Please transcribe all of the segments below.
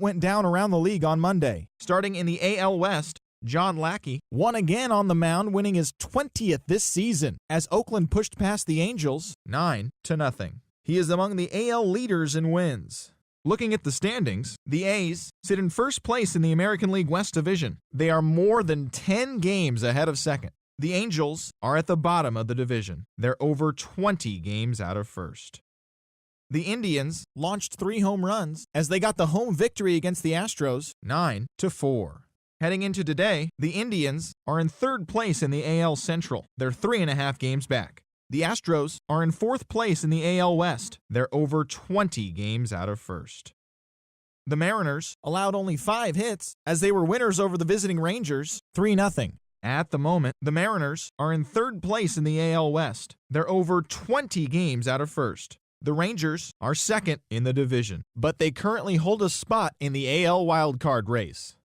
went down around the league on Monday. Starting in the AL West, John Lackey won again on the mound, winning his 20th this season as Oakland pushed past the Angels 9-0. He is among the AL leaders in wins. Looking at the standings, the A's sit in first place in the American League West Division. They are more than 10 games ahead of second. The Angels are at the bottom of the division. They're over 20 games out of first. The Indians launched 3 home runs as they got the home victory against the Astros 9-4. Heading into today, the Indians are in third place in the AL Central. They're 3.5 games back. The Astros are in fourth place in the AL West. They're over 20 games out of first. The Mariners allowed only 5 hits as they were winners over the visiting Rangers 3-0. At the moment, the Mariners are in third place in the AL West. They're over 20 games out of first. The Rangers are second in the division, but they currently hold a spot in the AL wildcard race.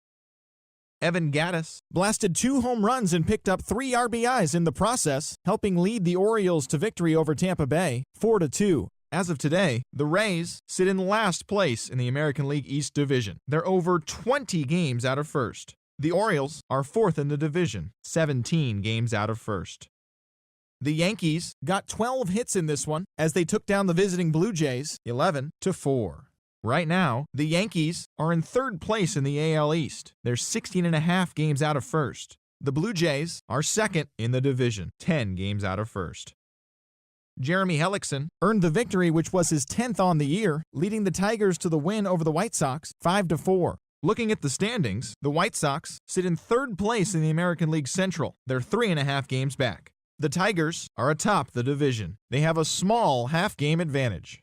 Evan Gattis blasted 2 home runs and picked up 3 RBIs in the process, helping lead the Orioles to victory over Tampa Bay 4-2. As of today, the Rays sit in last place in the American League East Division. They're over 20 games out of first. The Orioles are fourth in the division, 17 games out of first. The Yankees got 12 hits in this one as they took down the visiting Blue Jays 11-4. Right now, the Yankees are in third place in the AL East. They're 16.5 games out of first. The Blue Jays are second in the division, 10 games out of first. Jeremy Hellickson earned the victory, which was his 10th on the year, leading the Tigers to the win over the White Sox 5-4. Looking at the standings, the White Sox sit in third place in the American League Central. They're 3.5 games back. The Tigers are atop the division. They have a small half-game advantage.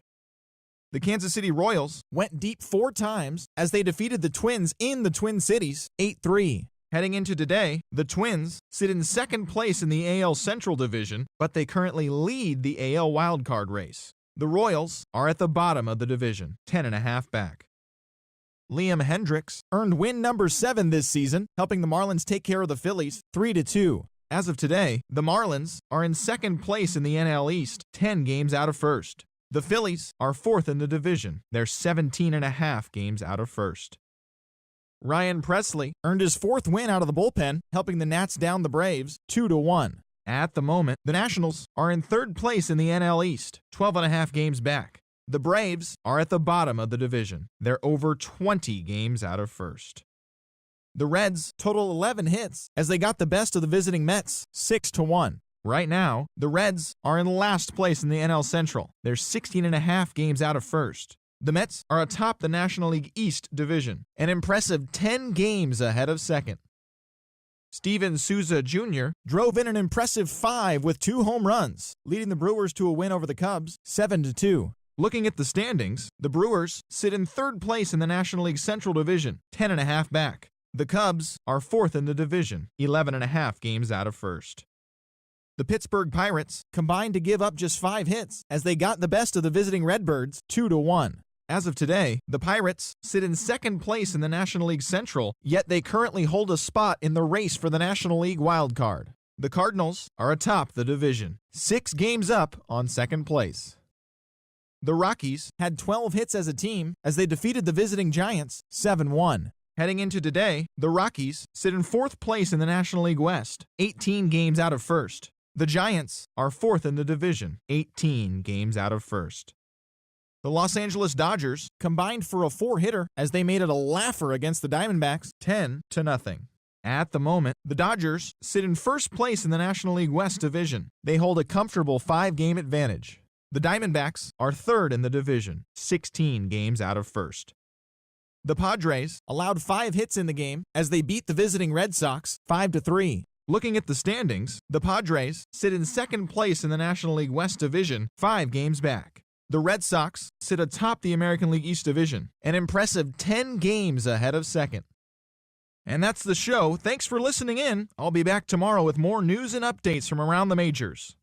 The Kansas City Royals went deep 4 times as they defeated the Twins in the Twin Cities 8-3. Heading into today, the Twins sit in second place in the AL Central Division, but they currently lead the AL wildcard race. The Royals are at the bottom of the division, 10.5 back. Liam Hendriks earned win number 7 this season, helping the Marlins take care of the Phillies 3-2. As of today, the Marlins are in second place in the NL East, 10 games out of first. The Phillies are fourth in the division. They're 17.5 games out of first. Ryan Presley earned his 4th win out of the bullpen, helping the Nats down the Braves 2-1. At the moment, the Nationals are in third place in the NL East, 12.5 games back. The Braves are at the bottom of the division. They're over 20 games out of first. The Reds total 11 hits as they got the best of the visiting Mets 6-1. Right now, the Reds are in last place in the NL Central. They're 16.5 games out of first. The Mets are atop the National League East Division, an impressive 10 games ahead of second. Steven Souza Jr. drove in an impressive 5 with 2 home runs, leading the Brewers to a win over the Cubs 7-2. Looking at the standings, the Brewers sit in third place in the National League Central Division, 10.5 back. The Cubs are fourth in the division, 11.5 games out of first. The Pittsburgh Pirates combined to give up just 5 hits as they got the best of the visiting Redbirds 2-1. As of today, the Pirates sit in second place in the National League Central, yet they currently hold a spot in the race for the National League wildcard. The Cardinals are atop the division, 6 games up on second place. The Rockies had 12 hits as a team as they defeated the visiting Giants 7-1. Heading into today, the Rockies sit in 4th place in the National League West, 18 games out of first. The Giants are 4th in the division, 18 games out of first. The Los Angeles Dodgers combined for a 4-hitter as they made it a laugher against the Diamondbacks 10-0. At the moment, the Dodgers sit in first place in the National League West Division. They hold a comfortable 5-game advantage. The Diamondbacks are 3rd in the division, 16 games out of first. The Padres allowed 5 hits in the game as they beat the visiting Red Sox 5-3. Looking at the standings, the Padres sit in second place in the National League West Division, 5 games back. The Red Sox sit atop the American League East Division, an impressive 10 games ahead of second. And that's the show. Thanks for listening in. I'll be back tomorrow with more news and updates from around the majors.